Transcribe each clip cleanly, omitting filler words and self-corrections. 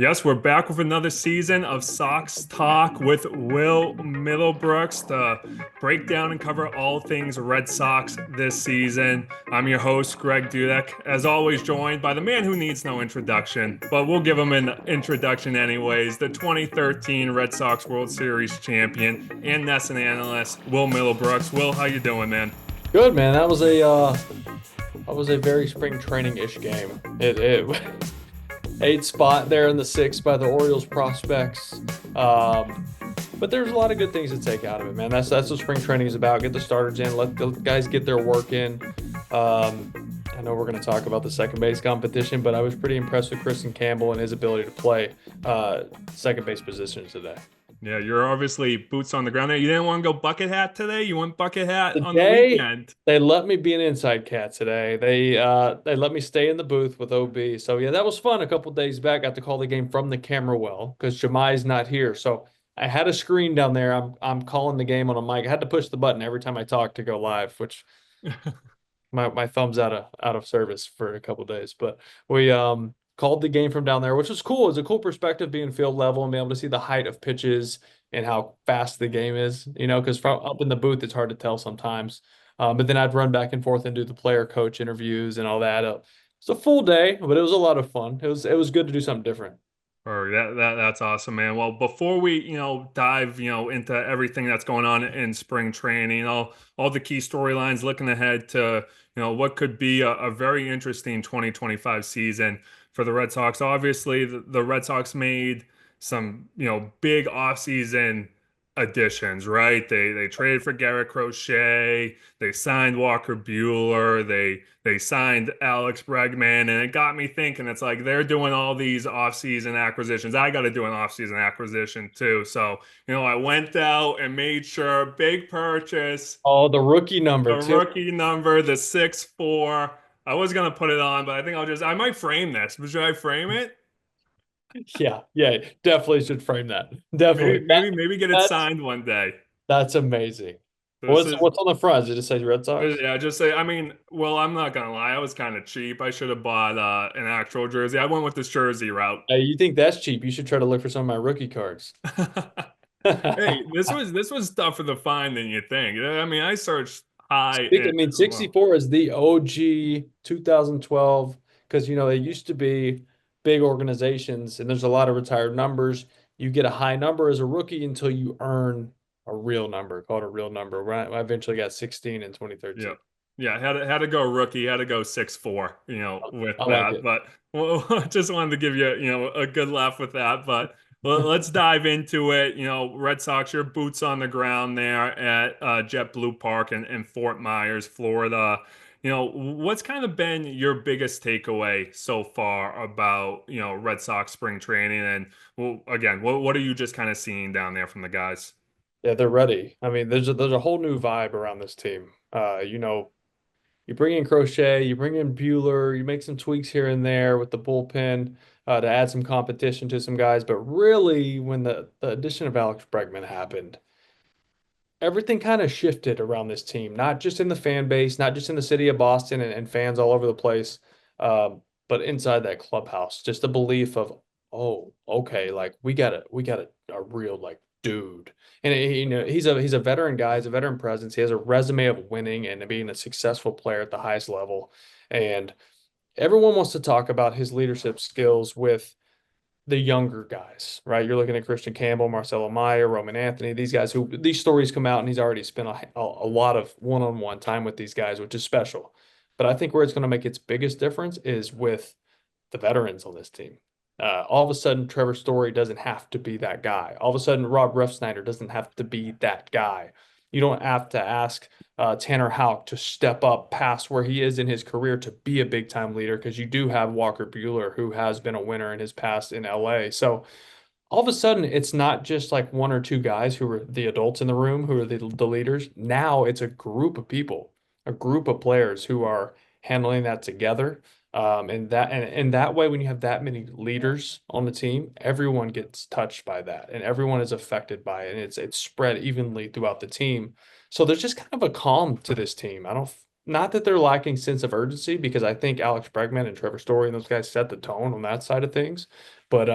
Yes, we're back with another season of Sox Talk with Will Middlebrooks to break down and cover all things Red Sox this season. I'm your host, Greg Dudek, as always joined by the man who needs no introduction, but we'll give him an introduction anyways, the 2013 Red Sox World Series champion and NESN analyst, Will Middlebrooks. Will, how you doing, man? Good man. That was a very spring training-ish game. It eighth spot there in the sixth by the Orioles prospects. But there's a lot of good things to take out of it, man. That's what spring training is about. Get the starters in, let the guys get their work in. I know we're going to talk about the second base competition, but I was pretty impressed with Kristen Campbell and his ability to play second base position today. Yeah, you're obviously boots on the ground there. You didn't want to go bucket hat today? You went bucket hat on the Today, weekend. they let me be an inside cat today. They let me stay in the booth with OB. So yeah, that was fun. A couple days back, got to call the game from the camera well because Jami's not here. So I had a screen down there. I'm calling the game on a mic. I had to push the button every time I talk to go live, which my thumb's out of service for a couple days. But we called the game from down there, which was cool. It's a cool perspective being field level and being able to see the height of pitches and how fast the game is, because from up in the booth, it's hard to tell sometimes. But then I'd run back and forth and do the player coach interviews and all that. It's a full day, but it was a lot of fun. It was good to do something different. Or that's awesome, man. Well, before we, dive, into everything that's going on in spring training, all the key storylines, looking ahead to, what could be a very interesting 2025 season for the Red Sox. Obviously, the Red Sox made some, big offseason additions, right? They traded for Garrett Crochet, they signed Walker Bueller, they signed Alex Bregman, and it got me thinking. It's like they're doing all these offseason acquisitions. I got to do an offseason acquisition too. So, I went out and made sure big purchase, Oh, the rookie number a too. rookie number, the 6'4". I was gonna put it on, but I think I might frame this. Should I frame it? Yeah, yeah, definitely should frame that. Maybe, Definitely. maybe get it That's signed one day. that's amazing. This What's is what's on the front? Does it just say Red Sox? Yeah, just say, I mean, well, I'm not gonna lie, I was kind of cheap. I should have bought an actual jersey. I went with this jersey route. You think that's cheap? You should try to look for some of my rookie cards. Hey, this was tougher to find than you think. I mean, I searched high I and mean, well, 64 is the OG 2012 because they used to be big organizations and there's a lot of retired numbers. You get a high number as a rookie until you earn a real number, called a real number. I eventually got 16 in yeah. 2013. Yeah, had to go rookie, had to go 6'4", with I like that. it. But well, just wanted to give you, a good laugh with that. But let's dive into it. Red Sox, your boots on the ground there at JetBlue Park in Fort Myers, Florida. What's kind of been your biggest takeaway so far about, Red Sox spring training? And well, again, what are you just kind of seeing down there from the guys? Yeah, they're ready. I mean, there's a whole new vibe around this team. You bring in Crochet, you bring in Bueller, you make some tweaks here and there with the bullpen to add some competition to some guys. But really, when the addition of Alex Bregman happened, everything kind of shifted around this team, not just in the fan base, not just in the city of Boston and fans all over the place, but inside that clubhouse. Just the belief of, oh, okay, like we got a real like dude. And he's a veteran guy, he's a veteran presence. He has a resume of winning and being a successful player at the highest level. And everyone wants to talk about his leadership skills with the younger guys, right? You're looking at Christian Campbell, Marcelo Meyer, Roman Anthony, these guys who these stories come out and he's already spent a lot of one-on-one time with these guys, which is special. But I think where it's going to make its biggest difference is with the veterans on this team. All of a sudden, Trevor Story doesn't have to be that guy. All of a sudden, Rob Refsnyder doesn't have to be that guy. You don't have to ask Tanner Houck to step up past where he is in his career to be a big time leader because you do have Walker Bueller, who has been a winner in his past in LA. So all of a sudden, it's not just like one or two guys who are the adults in the room, who are the leaders. Now it's a group of people, a group of players who are handling that together. And that way, when you have that many leaders on the team, everyone gets touched by that, and everyone is affected by it, and it's spread evenly throughout the team. So there's just kind of a calm to this team. I don't, not that they're lacking sense of urgency, because I think Alex Bregman and Trevor Story and those guys set the tone on that side of things. But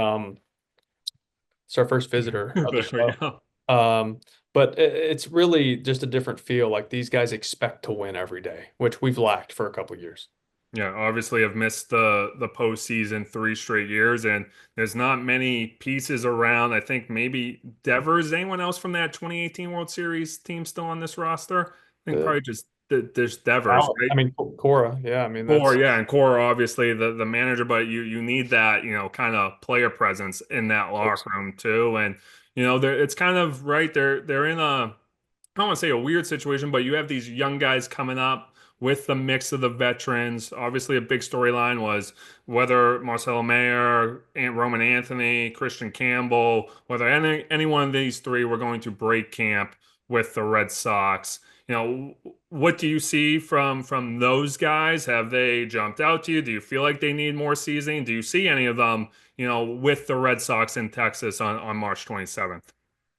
it's our first visitor of the There we show. go. Um, but it's really just a different feel. Like these guys expect to win every day, which we've lacked for a couple years. Yeah, obviously I've missed the postseason 3 straight years, and there's not many pieces around. I think maybe Devers. Anyone else from that 2018 World Series team still on this roster? I think Uh, probably just there's Devers, right? I mean, Cora, yeah, I mean Core, that's yeah, and Core obviously the manager, but you need that, kind of player presence in that locker room too. And there it's kind of right, they're in a, I don't want to say a weird situation, but you have these young guys coming up with the mix of the veterans. Obviously, a big storyline was whether Marcelo Mayer, Roman Anthony, Christian Campbell, whether any one of these three were going to break camp with the Red Sox. What do you see from those guys? Have they jumped out to you? Do you feel like they need more seasoning? Do you see any of them, with the Red Sox in Texas on March 27th?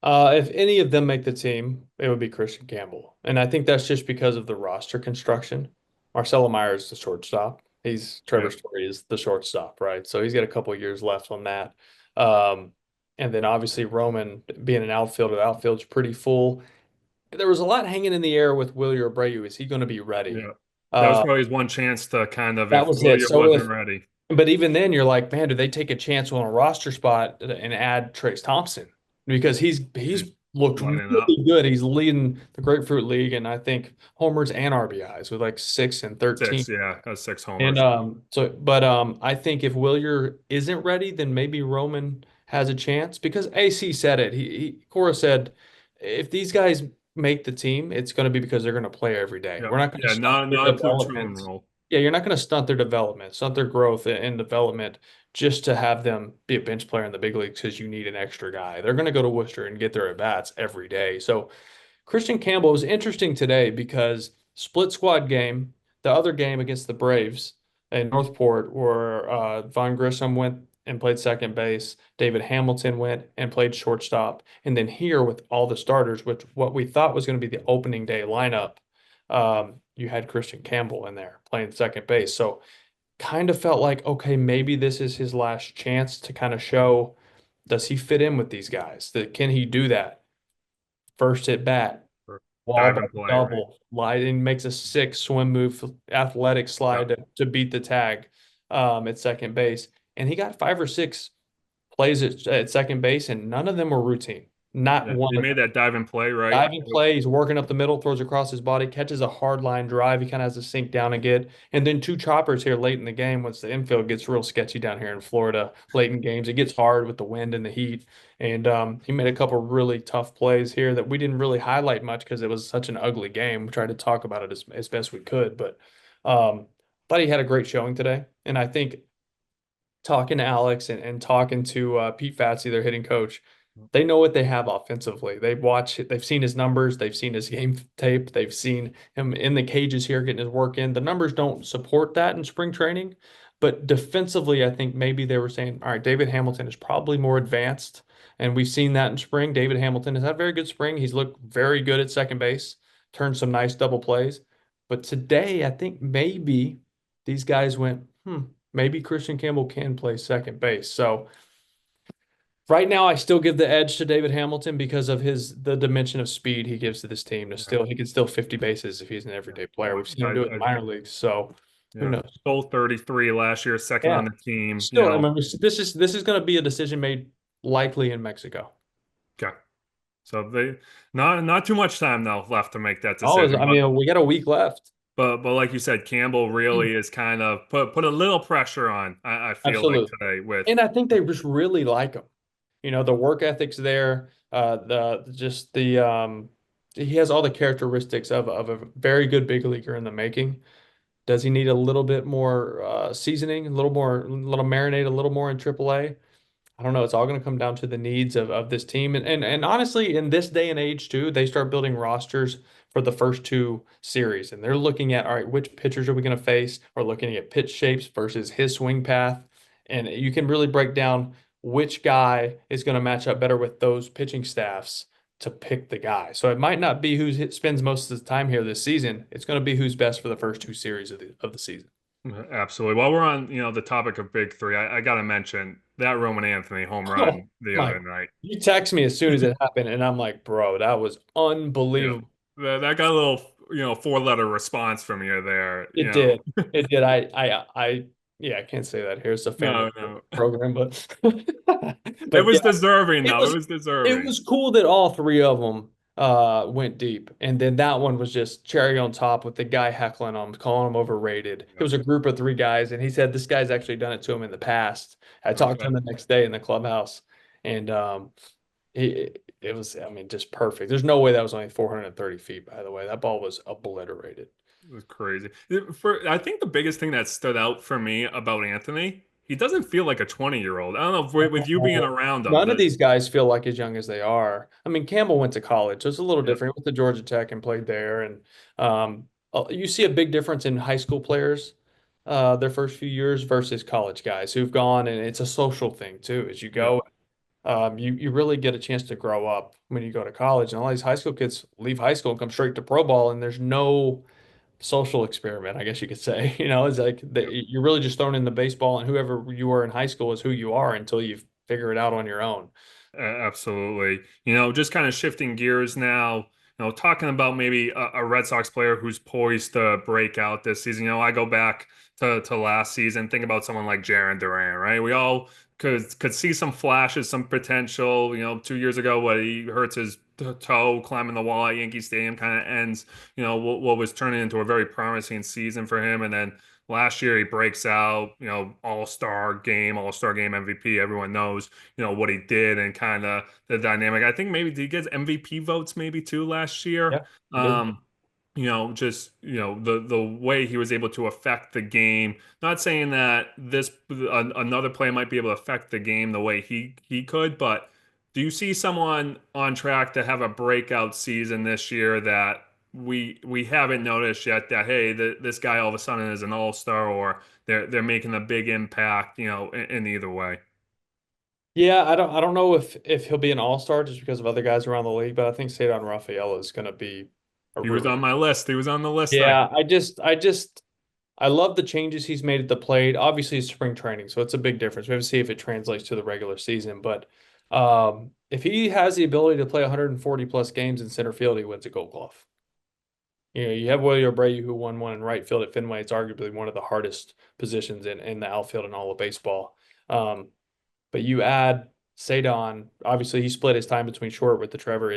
if any of them make the team, it would be Christian Campbell. And I think that's just because of the roster construction. Marcelo Myers is the shortstop. Trevor Yeah, Story is the shortstop, right? So he's got a couple of years left on that. Um, and then obviously Roman being an outfielder, the outfield's pretty full. There was a lot hanging in the air with Willie Abreu. Is he going to be ready? yeah. That was Uh, probably his one chance to kind of, that if was it. William So wasn't if ready. But even then, you're like, man, do they take a chance on a roster spot and add Trace Thompson? Because he's He's looked lining up really good. He's leading the Grapefruit League, and I think homers and RBIs with like 6 and 13. six, yeah, six And homers. I think if Willier isn't ready, then maybe Roman has a chance because AC said it. Cora said, if these guys make the team, it's going to be because they're going to play every day. Yeah, We're not going to yeah, stunt not their not a platoon development. role. Yeah, you're not going to stunt their development, stunt their growth and development just to have them be a bench player in the big leagues because you need an extra guy. They're going to go to Worcester and get their at bats every day. So Christian Campbell was interesting today because split squad game, the other game against the Braves in Northport, where Von Grissom went and played second base, David Hamilton went and played shortstop, and then here with all the starters, which what we thought was going to be the opening day lineup, you had Christian Campbell in there playing second base. So kind of felt like, okay, maybe this is his last chance to kind of show, does he fit in with these guys? Can he do that? First at bat, Or wall dive by and play, right? double, sliding, makes a six swim move, athletic Yeah, slide to beat the tag at second base. And he got 5 or 6 plays at second base, and none of them were routine. Not yeah. one He of them. made that dive and play, right? Diving play, he's working up the middle, throws across his body, catches a hard line drive. He kind of has to sink down and get. And then 2 choppers here late in the game once the infield gets real sketchy down here in Florida late in games. It gets hard with the wind and the heat. And he made a couple really tough plays here that we didn't really highlight much because it was such an ugly game. We tried to talk about it as best we could. But thought he had a great showing today. And I think talking to Alex and talking to Pete Fatsy, their hitting coach, they know what they have offensively. They've seen his numbers, they've seen his game tape, they've seen him in the cages here getting his work in. The numbers don't support that in spring training, but defensively, I think maybe they were saying, all right, David Hamilton is probably more advanced, and we've seen that in spring. David Hamilton has had a very good spring. He's looked very good at second base, turned some nice double plays. But today, I think maybe these guys went, maybe Christian Campbell can play second base. So right now, I still give the edge to David Hamilton because of the dimension of speed he gives to this team. Yeah, He can still 50 bases if he's an yeah. everyday player. Well, We've seen him do it in minor leagues. So who yeah, knows? stole 33 last year, second Yeah. on the team. Still, I remember this is going to be a decision made likely in Mexico. Okay. So they not too much time though left to make that Always, decision, I mean, we got a week left. but like you said, Campbell really is kind of put a little pressure on. I feel like Absolutely. today with And I think they just really like him. The work ethic's there. He has all the characteristics of a very good big leaguer in the making. Does he need a little bit more seasoning, a little marinade, a little more in AAA? I don't know. It's all going to come down to the needs of this team. And honestly, in this day and age, too, they start building rosters for the first 2 series. And they're looking at, all right, which pitchers are we going to face? Or looking at pitch shapes versus his swing path. And you can really break down which guy is going to match up better with those pitching staffs to pick the guy. So it might not be spends most of the time here this season. It's going to be who's best for the first 2 series of the season. absolutely. While we're on, the topic of big three, I got to mention that Roman Anthony home Oh run the my. other night. You text me as soon as it happened, and I'm like, bro, that was Yeah, unbelievable. that got a little, four-letter response from you there. It did. It did. Yeah, I can't say that here. It's a family No, no. program, but It but yeah, was deserving, it though. It was was it deserving. was cool that all three of them went deep, and then that one was just cherry on top with the guy heckling him, calling him overrated. It Yeah. was a group of three guys, and he said this guy's actually done it to him in the past. I talked to Okay. him the next day in the clubhouse, and it was, I mean, just perfect. There's no way that was only 430 feet, by the way. That ball was obliterated. It was crazy. I think the biggest thing that stood out for me about Anthony, he doesn't feel like a 20-year-old. I don't know if with you being Oh, around him, none of these guys feel like as young as they are. I mean, Campbell went to college, so it's a little yeah, different. He went to Georgia Tech and played there. And you see a big difference in high school players, their first few years versus college guys who've gone, and it's a social thing too. As you yeah, go, you really get a chance to grow up when you go to college. And all these high school kids leave high school and come straight to pro ball, and there's no social experiment, I guess you could say. It's like yeah. you're really just thrown in the baseball, and whoever you were in high school is who you are until you figure it out on your own. Absolutely. Just kind of shifting gears now, talking about maybe a Red Sox player who's poised to break out this season. I go back to last season, think about someone like Jaron Duran, right? We all could see some flashes, some potential. 2 years ago, what he hurts his toe climbing the wall at Yankee Stadium, kind of ends, what was turning into a very promising season for him. And then last year he breaks out, All-Star game MVP. Everyone knows what he did and kind of the dynamic. I think maybe did he get MVP votes maybe too last year. Yeah, you did. Um, just the way he was able to affect the game. Not saying that another player might be able to affect the game the way he could, but do you see someone on track to have a breakout season this year that we haven't noticed yet that hey this guy all of a sudden is an all-star or they're making a big impact in either way. Yeah, I don't know if he'll be an all-star just because of other guys around the league, but I think Cedar Rafaela is going to be a He was really on my list. He was on the list. yeah. I love the changes he's made at the plate. Obviously, it's spring training, so it's a big difference. We have to see if it translates to the regular season. But if he has the ability to play 140 plus games in center field, he wins a Gold Glove. You have Willie Abreu who won one in right field at Fenway. It's arguably one of the hardest positions in the outfield in all of baseball. Um, but you add Sadon, obviously he split his time between short with the Trevor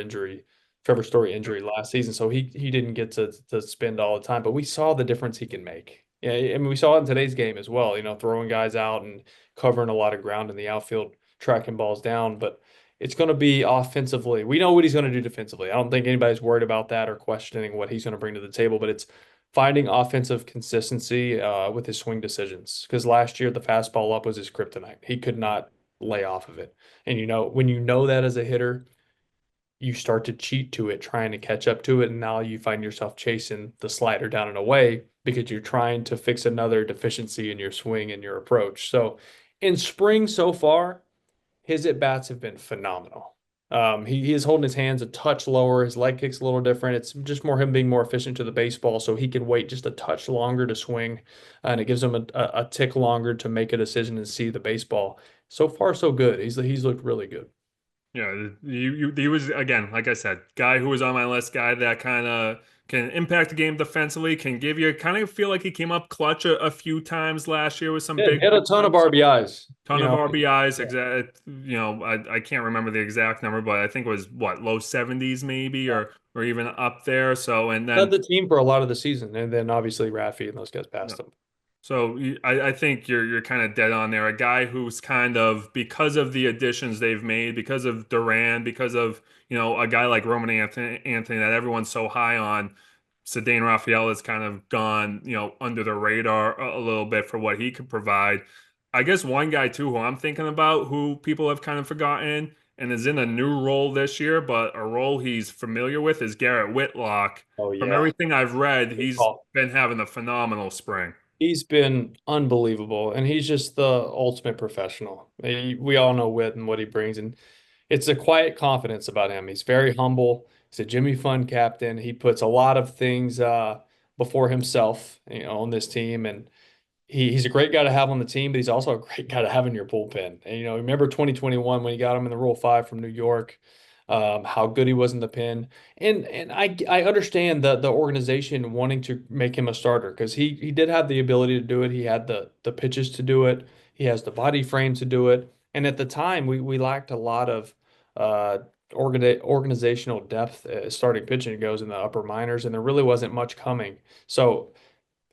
Story Yep. injury last season, so he didn't get to spend all the time. But we saw the difference he can make. Yeah, I mean we saw it in today's game as well. Throwing guys out and covering a lot of ground in the outfield, tracking balls down. But it's going to be offensively. We know what he's going to do defensively. I don't think anybody's worried about that or questioning what he's going to bring to the table. But it's finding offensive consistency with his swing decisions. Because last year the fastball up was his kryptonite. He could not lay off of it. And when you know that as a hitter, you start to cheat to it, trying to catch up to it. And now you find yourself chasing the slider down and away because you're trying to fix another deficiency in your swing and your approach. So in spring so far, his at bats have been phenomenal. He is holding his hands a touch lower. His leg kick's a little different. It's just more him being more efficient to the baseball, so he can wait just a touch longer to swing, and it gives him a tick longer to make a decision and see the baseball. So far, so good. He's looked really good. Yeah, he was again, like I said, guy who was on my list, guy that kind of can impact the game defensively, can give you kind of feel like he came up clutch a few times last year with some Yeah, he big had a home ton of runs, RBIs. ton of RBIs. Exact, I can't remember the exact number, but I think it was what low 70s maybe or even up there. So and Led then the team for a lot of the season, and then obviously Rafi and those guys yeah. passed him. So I think you're kind of dead on there. A guy who's kind of because of the additions they've made, because of Duran, because of a guy like Roman Anthony that everyone's so high on. Cedane Raphael has kind of gone under the radar a little bit for what he could provide. I guess one guy too who I'm thinking about who people have kind of forgotten and is in a new role this year, but a role he's familiar with is Garrett Whitlock. Oh From yeah. everything I've read, Good he's call. been having a phenomenal spring. He's been unbelievable, and he's just the ultimate professional. We all know Whit and what he brings, and it's a quiet confidence about him. He's very humble. He's a Jimmy Fund captain. He puts a lot of things before himself, on this team, and he's a great guy to have on the team, but he's also a great guy to have in your bullpen. And remember 2021 when you got him in the Rule 5 from New York, how good he was in the pen. And I understand the organization wanting to make him a starter because he did have the ability to do it. He had the pitches to do it. He has the body frame to do it. And at the time, we lacked a lot of organizational depth as starting pitching goes in the upper minors, and there really wasn't much coming. So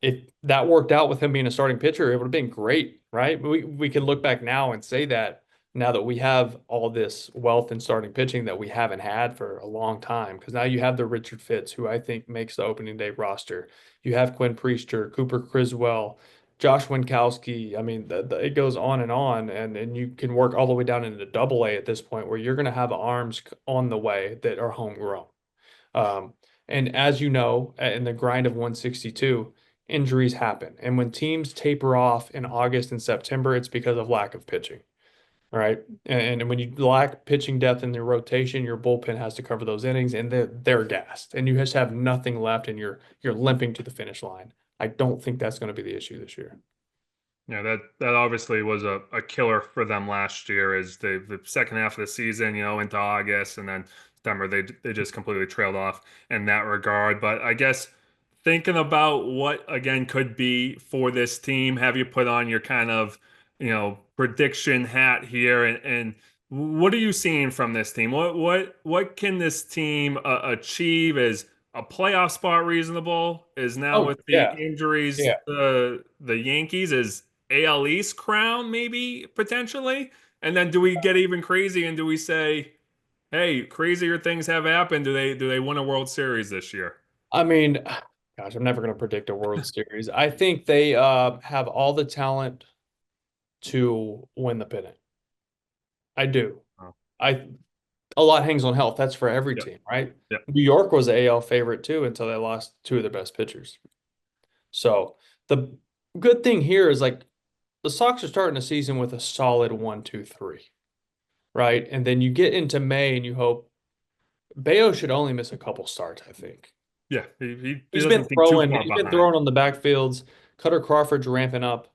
if that worked out with him being a starting pitcher, it would have been great, right? We can look back now and say that now that we have all this wealth in starting pitching that we haven't had for a long time. Because now you have the Richard Fitz, who I think makes the opening day roster. You have Quinn Priester, Cooper Criswell, Josh Winkowski. I mean, it goes on, and you can work all the way down into Double A at this point, where you're going to have arms on the way that are homegrown. Um, and as you know, in the grind of 162, injuries happen. And when teams taper off in August and September, it's because of lack of pitching. All right. And when you lack pitching depth in your rotation, your bullpen has to cover those innings and they're gassed. And you just have nothing left and you're limping to the finish line. I don't think that's going to be the issue this year. Yeah, that obviously was a killer for them last year. Is the second half of the season, into August and then September, they just completely trailed off in that regard. But I guess thinking about what again could be for this team, have you put on your kind of prediction hat here, and what are you seeing from this team? What can this team achieve? Is a playoff spot reasonable? Is now Oh, with the yeah. injuries, Yeah. the Yankees is AL East crown, maybe potentially. And then do we get even crazy and do we say, hey, crazier things have happened? Do they win a World Series this year? I mean, gosh, I'm never going to predict a World Series. I think they have all the talent to win the pennant. I do. Oh, I A lot hangs on health. That's for every yep, team, right? yep. New York was an AL favorite too until they lost two of their best pitchers. So the good thing here is like the Sox are starting the season with a solid 1, 2, 3, right? And then you get into May and you hope Bayo should only miss a couple starts, I think. Yeah, he doesn't seem too far He's been behind. throwing on the backfields. Cutter Crawford's ramping up.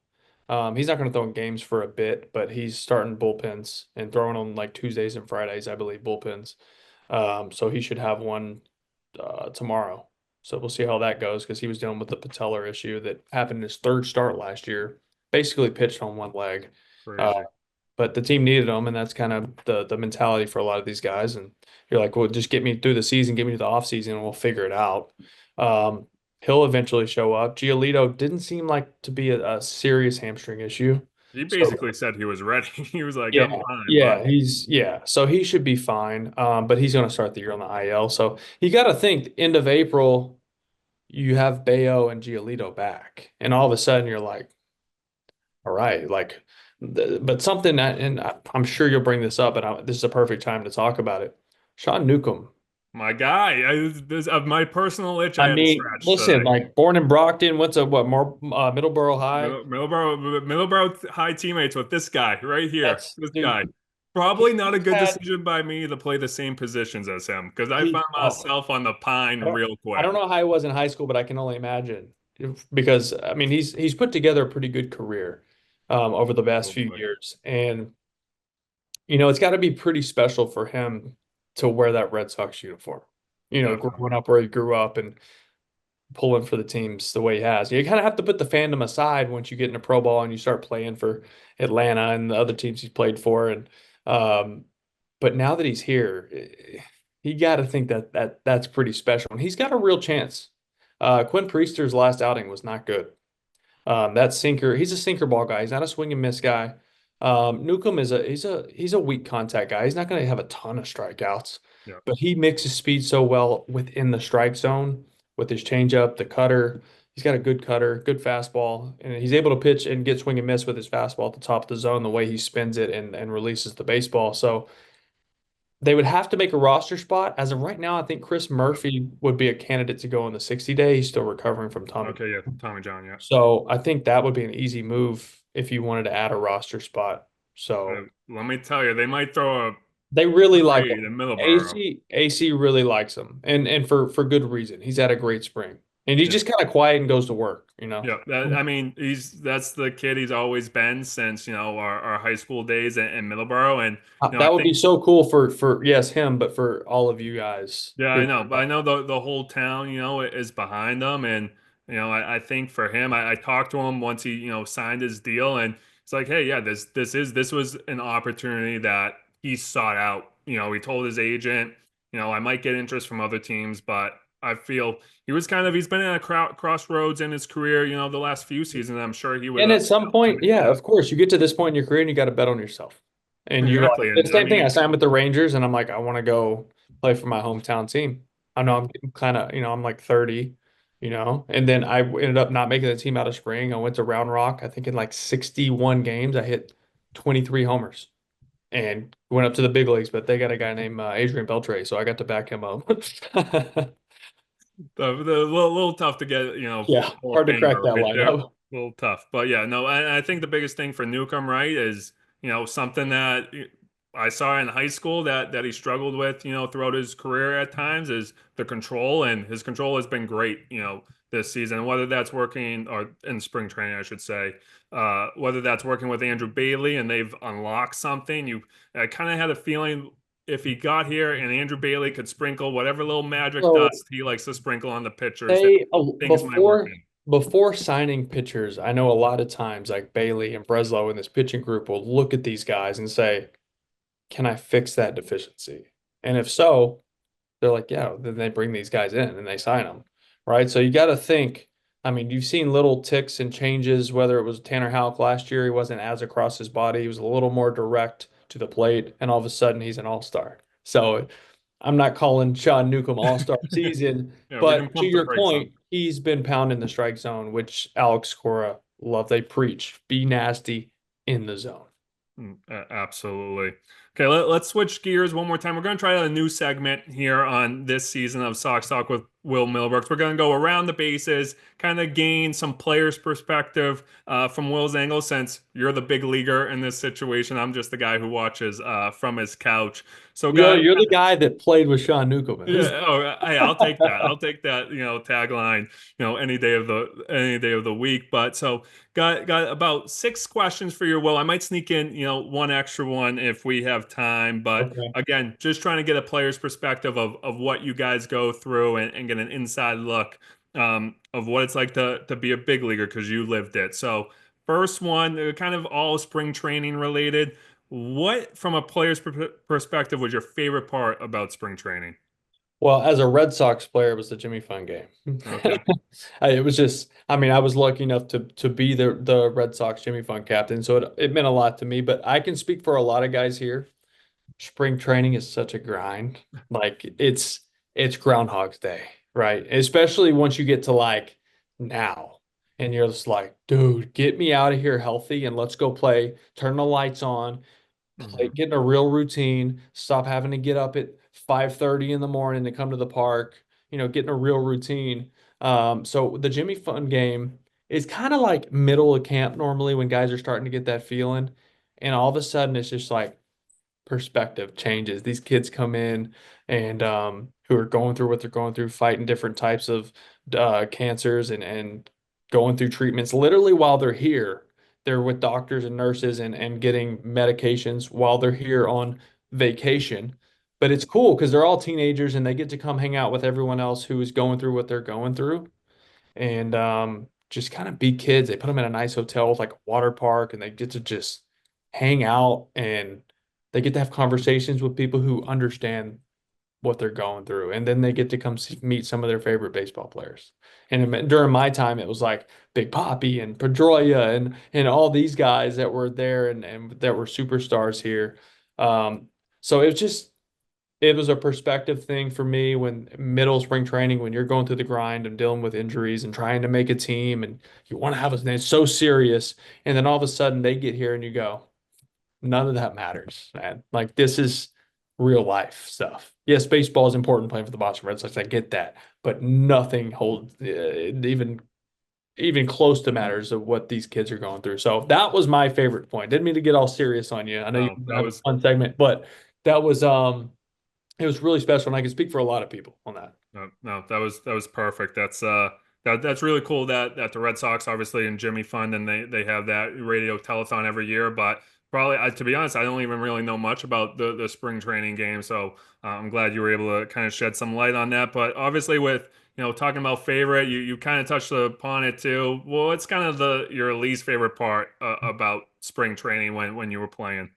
He's not going to throw in games for a bit, but he's starting bullpens and throwing on like Tuesdays and Fridays, I believe, bullpens. So he should have one tomorrow. So we'll see how that goes because he was dealing with the patellar issue that happened in his third start last year. Basically pitched on one leg. Uh, Crazy. but the team needed him, and that's kind of the mentality for a lot of these guys. And you're like, well, just get me through the season, get me to the off season, and we'll figure it out. Um, he'll eventually show up. Giolito didn't seem like to be a serious hamstring issue. He So basically said he was ready. He was like, yeah, I'm fine, but So he should be fine. But he's going to start the year on the IL. So you got to think end of April, you have Bayo and Giolito back, and all of a sudden you're like, all right, like, but something that, and I'm sure you'll bring this up, and this is a perfect time to talk about it. Sean Newcomb. my guy, this of my personal itch I I had to mean, scratch listen, today. like born in Brockton, went to what, more Middleborough High. Middleborough high teammates with this guy right here. That's This dude. guy. Probably not a He's good had decision by me to play the same positions as him because I he. found Oh, myself on the pine real I don't quick. know how he was in high school, but I can only imagine because I mean he's put together a pretty good career over the past few Absolutely. years, and it's got to be pretty special for him to wear that Red Sox uniform. Growing Definitely. up where he grew up and pulling for the teams the way he has. You kind of have to put the fandom aside once you get into pro ball and you start playing for Atlanta and the other teams he's played for. And um, but now that he's here, you got to think that's pretty special. And he's got a real chance. Quinn Priester's last outing was not good. That sinker, he's a sinker ball guy. He's not a swing and miss guy. Newcomb is he's a weak contact guy. He's not going to have a ton of strikeouts, Yeah. but he mixes speed so well within the strike zone with his changeup, the cutter. He's got a good cutter, good fastball, and he's able to pitch and get swing and miss with his fastball at the top of the zone, the way he spins it and releases the baseball. So they would have to make a roster spot. As of right now, I think Chris Murphy would be a candidate to go on the 60 day. He's still recovering from Tommy. Okay, yeah, Tommy John, yeah. So I think that would be an easy move if you wanted to add a roster spot. So Let me tell you, they might throw a they really like parade him. in Middleborough. AC really likes him, and for good reason. He's had a great spring. And he's Yeah. just kind of quiet and goes to work, you know. Yeah, I mean, that's the kid he's always been since, our high school days in Middleborough. And, I That would be think, so cool for yes, him, but for all of you guys yeah, I who know, but I know the whole town, is behind him. And, I think for him, I talked to him once he, signed his deal, and it's like, hey, yeah, this was an opportunity that he sought out. He told his agent, I might get interest from other teams, but I feel he's been at a crossroads in his career, the last few seasons. I'm sure he would and at some point, make yeah, that. of course, you get to this point in your career and you got to bet on yourself. And you're like, Exactly. the And I same thing. I mean, signed with the Rangers and I'm like, I want to go play for my hometown team. I know I'm getting kind of, I'm like 30, and then I ended up not making the team out of spring. I went to Round Rock. I think in like 61 games, I hit 23 homers and went up to the big leagues, but they got a guy named Adrian Beltre, so I got to back him up. the little tough to get, Yeah, Hall of hard to crack Famer that right there. A lineup. little tough. But yeah, no, I think the biggest thing for Newcomb, right, is, something that I saw in high school that he struggled with, throughout his career at times is the control, and his control has been great, this season, whether that's working or in spring training, I should say, whether that's working with Andrew Bailey and they've unlocked something. I kind of had a feeling if he got here and Andrew Bailey could sprinkle whatever little magic So dust he likes to sprinkle on the pitchers, that they things might work in. before signing pitchers, I know a lot of times like Bailey and Breslow in this pitching group will look at these guys and say, "Can I fix that deficiency?" And if so, they're like, "Yeah." Then they bring these guys in and they sign them, right? So you got to think. I mean, you've seen little ticks and changes. Whether it was Tanner Houck last year, he wasn't as across his body. He was a little more direct to the plate, and all of a sudden he's an all-star. So I'm not calling Sean Newcomb All-Star season, Yeah, we can but to pump the your brakes on. point, he's been pounding the strike zone, which Alex Cora love. They preach, be nasty in the zone. Absolutely. Okay, let's switch gears one more time. We're going to try out a new segment here on this season of Sox Talk with Will Middlebrooks. We're going to go around the bases, kind of gain some players' perspective from Will's angle, since you're the big leaguer in this situation. I'm just the guy who watches from his couch. So, You're the guy that played with Sean Newcomb. yeah, oh, hey, I'll take that. I'll take that, tagline, any day of the week. But so got about six questions for your Will. I might sneak in, one extra one if we have time. But Okay. again, just trying to get a player's perspective of what you guys go through, and get an inside look of what it's like to be a big leaguer, because you lived it. So first one, kind of all spring training related. What, from a player's perspective, was your favorite part about spring training? Well, as a Red Sox player, it was the Jimmy Fun game. Okay. It was just, I mean, I was lucky enough to be the Red Sox Jimmy Fun captain, so it meant a lot to me. But I can speak for a lot of guys here. Spring training is such a grind. Like it's Groundhog's Day, right? Especially once you get to like now, and you're just like, dude, get me out of here healthy and let's go play. Turn the lights on, play, Hmm. get in a real routine. Stop having to get up at 5:30 in the morning to come to the park. Get in a real routine. So the Jimmy Fun game is kind of like middle of camp normally when guys are starting to get that feeling, and all of a sudden it's just like perspective changes. These kids come in and who are going through what they're going through, fighting different types of cancers and going through treatments. Literally, while they're here, they're with doctors and nurses and getting medications while they're here on vacation. But it's cool because they're all teenagers and they get to come hang out with everyone else who is going through what they're going through and just kind of be kids. They put them in a nice hotel with like a water park, and they get to just hang out and they get to have conversations with people who understand what they're going through, and then they get to come meet some of their favorite baseball players. And during my time, it was like Big Poppy and Pedroia and all these guys that were there and that were superstars here. Um, so it was a perspective thing for me when middle spring training, when you're going through the grind and dealing with injuries and trying to make a team and you want to have a, and it's so serious. And then all of a sudden they get here and you go, none of that matters, man. Like this is real life stuff. Yes, baseball is important playing for the Boston Red Sox. I get that, but nothing holds even close to matters of what these kids are going through. So that was my favorite point. Didn't mean to get all serious on you. I know you No, that have a was fun segment, but that was it was really special, and I can speak for a lot of people on that. no, no, that was perfect. That's That's really cool that the Red Sox obviously and Jimmy Fund and they have that radio telethon every year. But probably to be honest, I don't even really know much about the spring training game. So I'm glad you were able to kind of shed some light on that. But obviously with talking about favorite, you kind of touched upon it too. Well, it's kind of the your least favorite part about spring training when you were playing.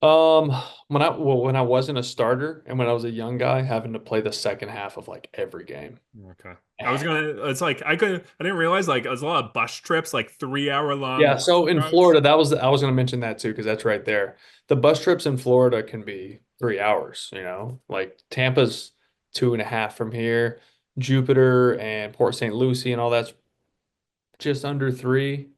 Um, when I wasn't a starter and when I was a young guy, having to play the second half of like every game. Okay. I was gonna. It's like I didn't realize like it was a lot of bus trips, like 3 hour long Yeah, bus so in trips. Florida, I was going to mention that too because that's right there. The bus trips in Florida can be 3 hours, you know, like Tampa's 2.5 from here, Jupiter and Port St. Lucie and all that's just under three.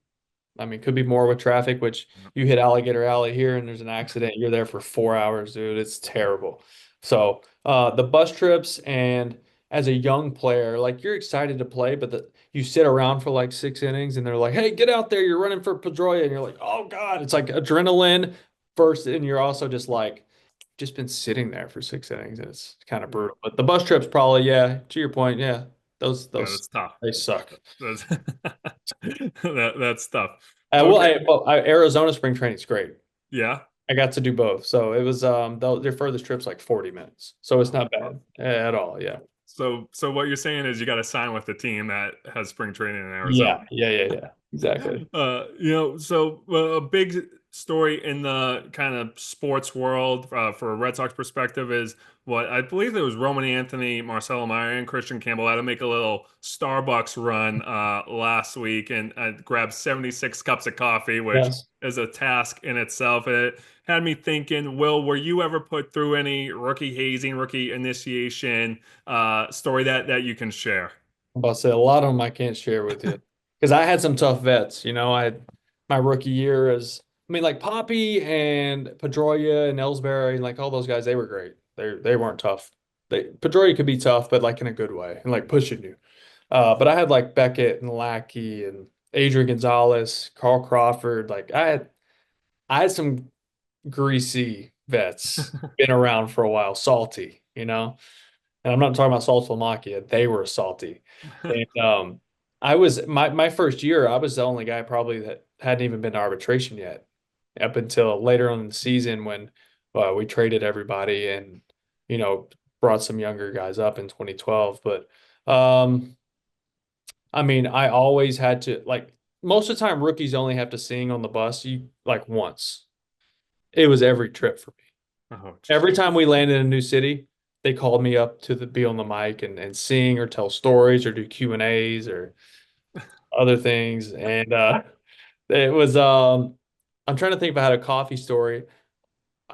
I mean, could be more with traffic, which you hit Alligator Alley here and there's an accident. You're there for 4 hours, dude. It's terrible. So, the bus trips and as a young player, like you're excited to play, but you sit around for like 6 innings and they're like, hey, get out there. You're running for Pedroia. And you're like, oh God, it's like adrenaline first. And you're also just like, just been sitting there for 6 innings and it's kind of Yeah, brutal. But the bus trips probably, yeah, to your point, yeah, yeah, those, that's tough. they suck. That's that's tough. Well, Okay. Arizona spring training is great. Yeah. I got to do both. So it was their furthest trip's like 40 minutes. So it's Oh, not bad at all. Yeah. so what you're saying is you got to sign with the team that has spring training in Arizona. Yeah. Yeah. Yeah. Yeah. Exactly. So a big story in the kind of sports world for a Red Sox perspective is what I believe it was Roman Anthony, Marcelo Meyer, and Christian Campbell had to make a little Starbucks run last week and grab 76 cups of coffee, which Yes. is a task in itself. And it had me thinking, Will, were you ever put through any rookie hazing, rookie initiation story that you can share? I'm about to say a lot of them I can't share with you because I had some tough vets. You know, I had my rookie year as I mean, like Poppy and Pedroia and Ellsbury and like all those guys, they were great. They weren't tough. Pedroia could be tough, but like in a good way and like pushing you. But I had like Beckett and Lackey and Adrian Gonzalez, Carl Crawford. Like I had some greasy vets, been around for a while, salty, you know. And I'm not talking about Saltimbanquia. They were salty. And I was my first year, I was the only guy probably that hadn't even been to arbitration yet, up until later on in the season when we traded everybody and you know brought some younger guys up in 2012. But I mean, I always had to like most of the time rookies only have to sing on the bus you like once. It was every trip for me. Oh, Every geez. time we landed in a new city, they called me up to be on the mic and sing or tell stories or do Q&As or other things. And it was I'm trying to think if I had a coffee story.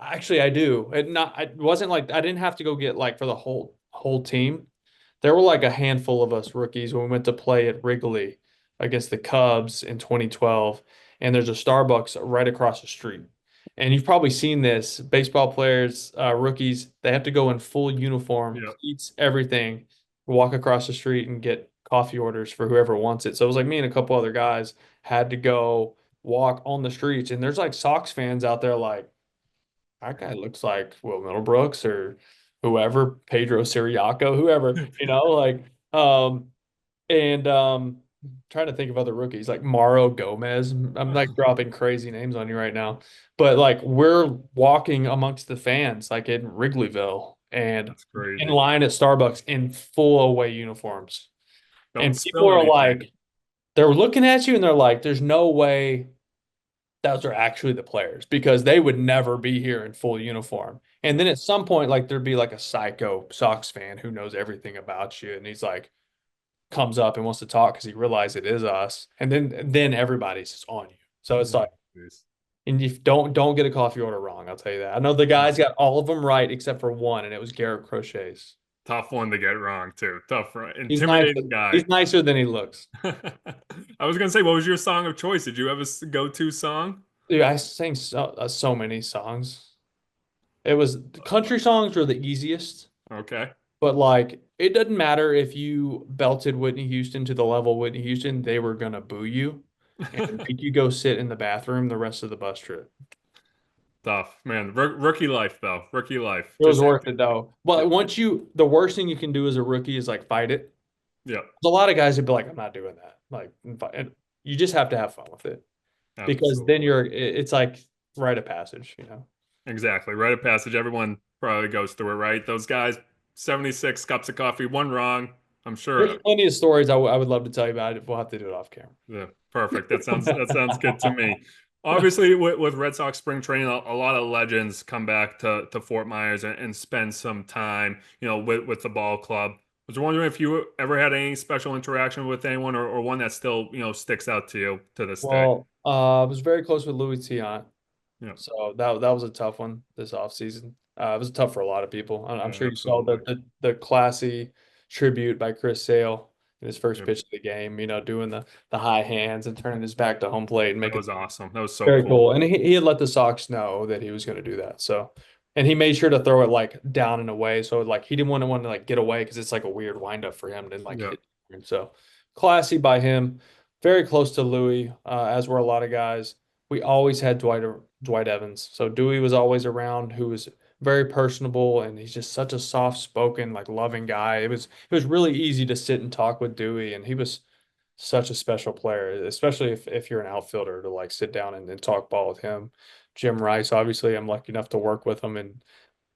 Actually, I do. It wasn't like I didn't have to go get like for the whole team. There were like a handful of us rookies when we went to play at Wrigley against the Cubs in 2012, and there's a Starbucks right across the street. And you've probably seen this. Baseball players, rookies, they have to go in full uniform, Yeah. cleats, everything, walk across the street and get coffee orders for whoever wants it. So it was like me and a couple other guys had to go walk on the streets, and there's like Sox fans out there like that guy looks like Will Middlebrooks or whoever, Pedro Siriaco, whoever, you know, like and trying to think of other rookies like Mauro Gomez. I'm like dropping crazy names on you right now. But like we're walking amongst the fans like in Wrigleyville and That's in crazy. line at Starbucks in full away uniforms. Don't And people spill are anything. like, they're looking at you and they're like, there's no way those are actually the players because they would never be here in full uniform. And then No. at some point, like there'd be like a psycho Sox fan who knows everything about you, and he's like comes up and wants to talk because he realizes it is us, and then everybody's just on you. So it's Oh, like, geez. and you don't get a coffee order wrong. I'll tell you that. I know the guys got all of them right except for one, and it was Garrett Crochet's. Tough one to get wrong too. Tough, He's nicer. intimidating guy. He's nicer than he looks. I was gonna say, what was your song of choice? Did you have a go-to song? Dude, I sang so many songs. It was country songs were the easiest. Okay. But like, it doesn't matter if you belted Whitney Houston to the level of Whitney Houston, they were gonna boo you and make you go sit in the bathroom the rest of the bus trip. Tough, man. Rookie life, though. Rookie life. It was Just worth it though. But once you, the worst thing you can do as a rookie is like fight it. Yeah, There's a lot of guys who'd be like, I'm not doing that. Like, and you just have to have fun with it because then absolutely. it's like rite of passage, you know. Exactly. Rite of passage. Everyone probably goes through it, right? Those guys, 76 cups of coffee, one wrong. I'm There's sure. plenty of stories I would love to tell you about it. We'll have to do it off Yeah, perfect. That sounds good to camera. me. Obviously, with Red Sox spring training, a lot of legends come back to Fort Myers and spend some time, with the ball club. Was wondering if you ever had any special interaction with anyone, or one that still, sticks out to you to this day. Well, I was very close with Louis Tiant, Yeah, so that was a tough one this offseason. It was tough for a lot of people. I'm yeah, sure you saw absolutely. the classy tribute by Chris Sale in his first Yeah, pitch of the game. Doing the high hands and turning his back to home plate and that making was awesome. That was so very cool. cool. And he had let the Sox know that he was going to do that. So, and he made sure to throw it like down and away. So like he didn't want to like get away because it's like a weird windup for him to like Yeah, hit. And so classy by him. Very close to Louis, as were a lot of guys. We always had Dwight Evans. So Dewey was always around, who was very personable, and he's just such a soft-spoken, like loving guy. It was really easy to sit and talk with Dewey, and he was such a special player, especially if you're an outfielder to like sit down and talk ball with him. Jim Rice, obviously, I'm lucky enough to work with him, and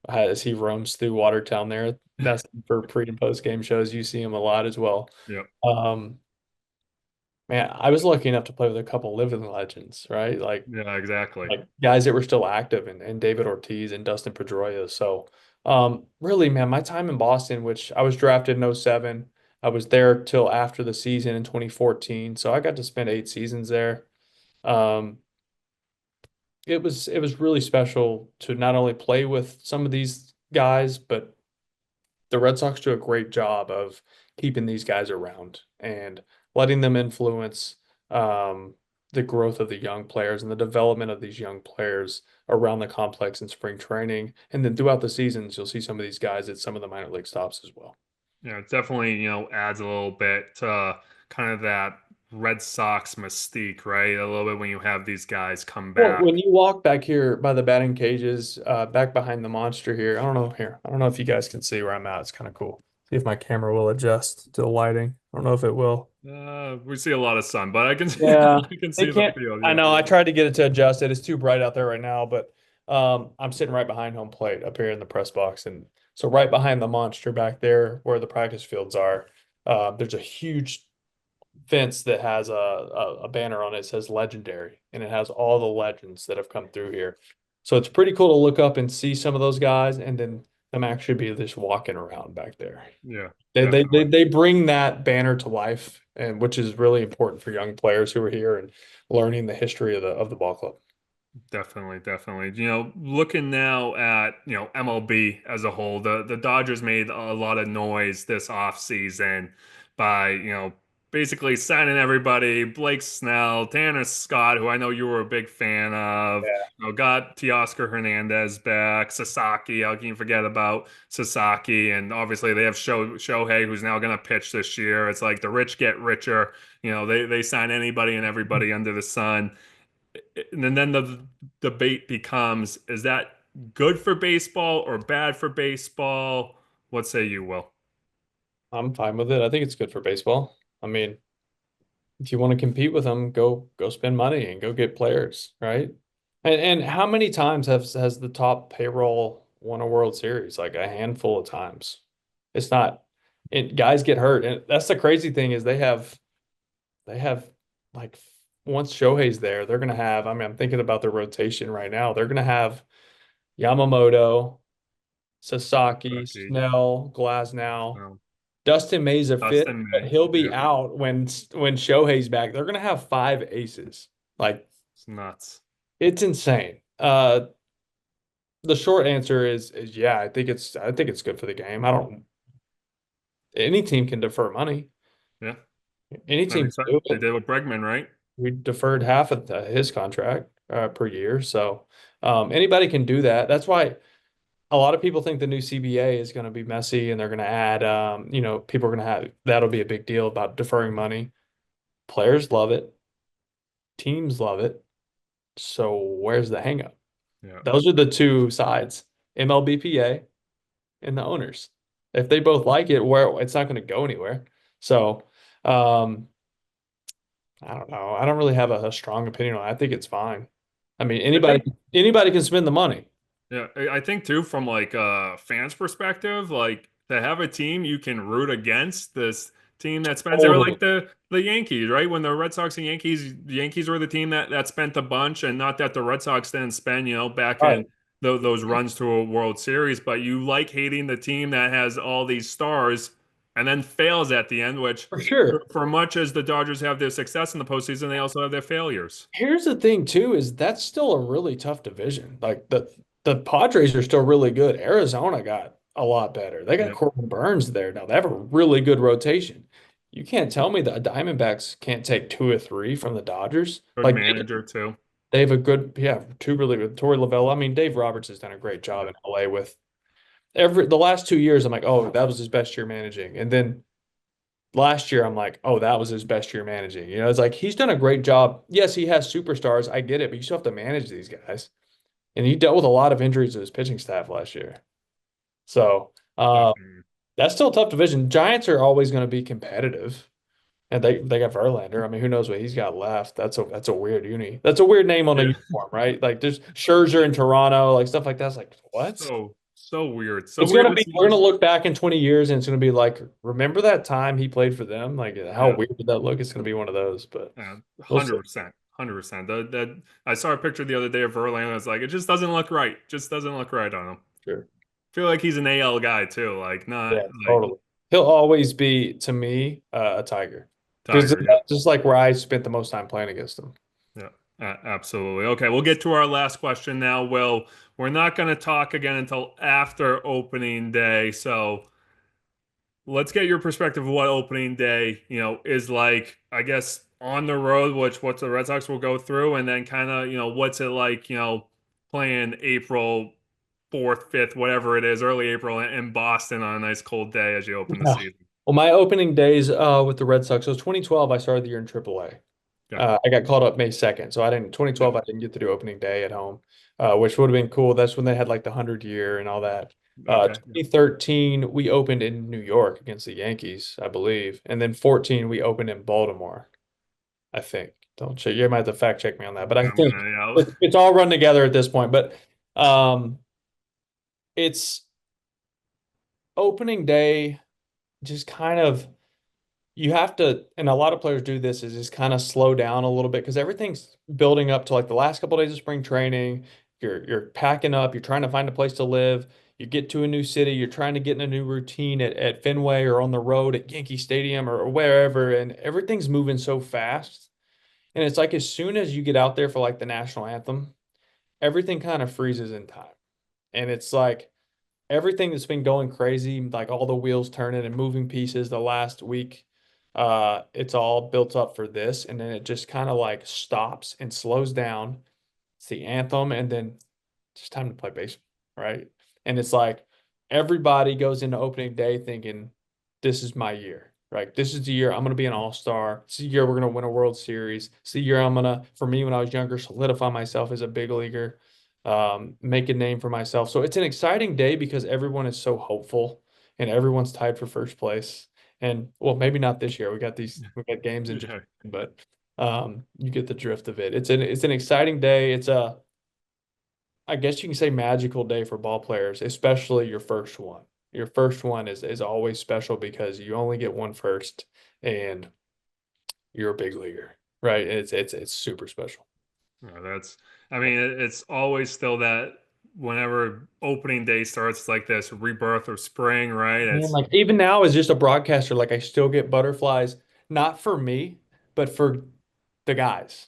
as he roams through Watertown there, that's for pre and post game shows. You see him a lot as well. yeah, Um, Man, I was lucky enough to play with a couple living legends, right? yeah, exactly. Like guys that were still active, and David Ortiz and Dustin Pedroia. So, really, man, my time in Boston, which I was drafted in '07, I was there till after the season in 2014. So I got to spend 8 seasons there. Um, it was really special to not only play with some of these guys, but the Red Sox do a great job of keeping these guys around and letting them influence um, the growth of the young players and the development of these young players around the complex in spring training. And then throughout the seasons, you'll see some of these guys at some of the minor league stops as well. Yeah, it definitely, adds a little bit to kind of that Red Sox mystique, right? A little bit when you have these guys come Well, back. when you walk back here by the batting cages, back behind the monster here, I don't know if you guys can see where I'm at. It's kind of cool. See if my camera will adjust to the lighting. I don't know if it will. We see a lot of sun, but I can see, Yeah, I can they see the can't. field. I Yeah, know. I tried to get it to adjust it. It's too bright out there right now, but I'm sitting right behind home plate up here in the press box, and so right behind the monster back there, where the practice fields are, there's a huge fence that has a banner on it that says "Legendary," and it has all the legends that have come through here. So it's pretty cool to look up and see some of those guys, and then them actually be just walking around back there. yeah, They definitely. they bring that banner to life, and which is really important for young players who are here and learning the history of the ball club. Definitely, definitely. Looking now at, MLB as a whole, the Dodgers made a lot of noise this offseason by, basically signing everybody, Blake Snell, Tanner Scott, who I know you were a big fan of, got Teoscar Hernandez back, Sasaki, how can you forget about Sasaki? And obviously they have Shohei, who's now going to pitch this year. It's like the rich get richer. They sign anybody and everybody under the sun. And then the debate becomes, is that good for baseball or bad for baseball? What say you, Will? I'm fine with it. I think it's good for baseball. I mean, if you want to compete with them, go spend money and go get players, right? And how many times has the top payroll won a World Series? Like a handful of times. It's not, and guys get hurt, and that's the crazy thing is they have like once Shohei's there, they're gonna have. I mean, I'm thinking about the rotation right now. They're gonna have Yamamoto, Sasaki, Sasaki, Snell, Glasnow. um, Dustin May's a fit, Dustin but May. he'll be Yeah, out when Shohei's back. They're gonna have five aces. Like it's nuts. it's insane. The short answer is yeah, I think it's good for the game. I don't any team can defer money. Yeah, Any I mean, team can do they it. did with Bregman, right? We deferred half of his contract per year. So anybody can do that. That's why a lot of people think the new CBA is going to be messy and they're going to add, people are going to have that'll be a big deal about deferring money. Players love it, teams love it. So where's the hangup? Yeah, Those are the two sides, MLBPA and the owners. If they both like it, where it's not going to go anywhere. So, um, I don't know. I don't really have a strong opinion on it. I think it's fine. I mean, I think anybody can spend the money. Yeah, I think too from like a fans perspective, like to have a team you can root against this team that spends there Totally. like the Yankees, right? When the Red Sox and Yankees, the Yankees were the team that spent a bunch, and not that the Red Sox didn't spend, back in Right. those runs to a World Series, but you like hating the team that has all these stars and then fails at the end, which For for, sure. for much as the Dodgers have their success in the postseason, they also have their failures. Here's the thing too, is that's still a really tough division. Like the Padres are still really good. Arizona got a lot better. They got Yep. Corbin Burns there now. They have a really good rotation. You can't tell me the Diamondbacks can't take two or three from the Dodgers. Good Like manager too. they have a good, yeah, two really good. Torey Lovella. I mean, Dave Roberts has done a great job Yeah. in LA with the last 2 years. I'm like, oh, that was his best year managing. And then last year, I'm like, oh, that was his best year managing. It's like he's done a great job. Yes, he has superstars. I get it, but you still have to manage these guys. And he dealt with a lot of injuries to his pitching staff last year. So Definitely. that's still a tough division. Giants are always going to be competitive. And they got Verlander. I mean, who knows what he's got left? That's a weird uni. That's a weird name on a Yeah. uniform, right? Like there's Scherzer in Toronto, like stuff like that. It's like, what? So weird. So It's weird gonna to be see we're gonna these. look back in 20 years and it's gonna be like, remember that time he played for them? Like how Yeah, weird did that look? It's gonna be one of those, but yeah, we'll see. 100%, 100%. That I saw a picture the other day of Verlander. I was like, it just doesn't look right. Just doesn't look right on him. Sure. Feel like he's an AL guy too. Like not Yeah, like totally. He'll always be to me a Tiger. Because Tiger. Yep. just like where I spent the most time playing against him. Yeah. Absolutely. Okay, we'll get to our last question now. Will, we're not going to talk again until after opening day. So let's get your perspective of what opening day, is like, I guess, on the road, which what the Red Sox will go through, and then kind of, what's it like, playing April 4th, 5th, whatever it is, early April in Boston on a nice cold day as you open the Yeah. season. Well, my opening days with the Red Sox, so it was 2012, I started the year in AAA. Yeah. I got called up May 2nd. So 2012, Yep. I didn't get to do opening day at home, which would have been cool. That's when they had like the 100 year and all that. Okay. Yeah. 2013, we opened in New York against the Yankees, I believe. And then 14, we opened in Baltimore, I think. Don't check. You might have to fact check me on that, but I I'm think gonna yell. it's all run together at this point. But um, it's opening day, just kind of you have to, and a lot of players do this, is just kind of slow down a little bit because everything's building up to like the last couple of days of spring training. You're packing up, you're trying to find a place to live. You get to a new city, you're trying to get in a new routine at Fenway or on the road at Yankee Stadium or wherever, and everything's moving so fast. And it's like as soon as you get out there for like the national anthem, everything kind of freezes in time. And it's like everything that's been going crazy, like all the wheels turning and moving pieces the last week, it's all built up for this. And then it just kind of like stops and slows down. It's the anthem, and then it's just time to play baseball, right? And it's like everybody goes into opening day thinking, this is my year, right? This is the year I'm going to be an all-star. It's the year we're going to win a World Series. It's the year I'm going to, for me, when I was younger, solidify myself as a big leaguer, make a name for myself. So it's an exciting day because everyone is so hopeful and everyone's tied for first place. And well, maybe not this year. We got games in Japan, Yeah. but you get the drift of it. It's an exciting day. I guess you can say magical day for ball players, especially your first one. Your first one is always special because you only get one first and you're a big leaguer, right? It's super special. Yeah, I mean, it's always still that whenever opening day starts, it's like this rebirth of spring, right? Man, It's like even now as just a broadcaster, like I still get butterflies, not for me, but for the guys.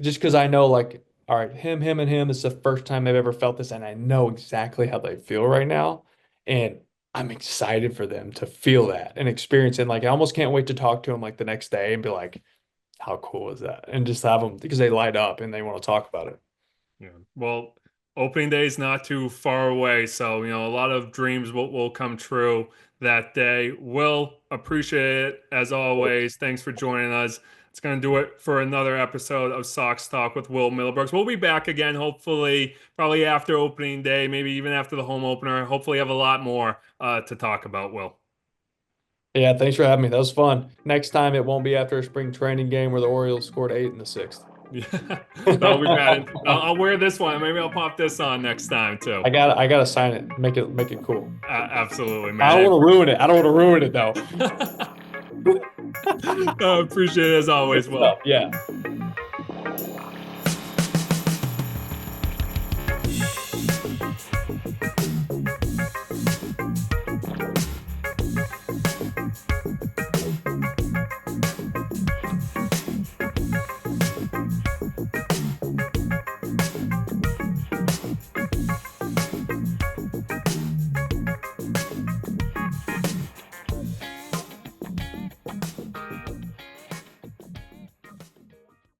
Just because I know, like, all right, him, and him, this is the first time they've ever felt this, and I know exactly how they feel right now. And I'm excited for them to feel that and experience it. Like, I almost can't wait to talk to them like the next day and be like, how cool is that? And just have them because they light up and they want to talk about it. Yeah. Well, opening day is not too far away, so a lot of dreams will come true that day. Will appreciate it as always. Thanks for joining us. It's going to do it for another episode of Sox Talk with Will Middlebrooks. We'll be back again, hopefully, probably after opening day, maybe even after the home opener. Hopefully, have a lot more to talk about, Will. Yeah, thanks for having me. That was fun. Next time it won't be after a spring training game where the Orioles scored 8 in the sixth. Yeah, that'll be bad. And I'll wear this one. Maybe I'll pop this on next time too. I gotta sign it. Make it cool. Absolutely, I don't man. want to ruin it. I don't want to ruin it though. Appreciate it as always, Good Will. stuff. Yeah.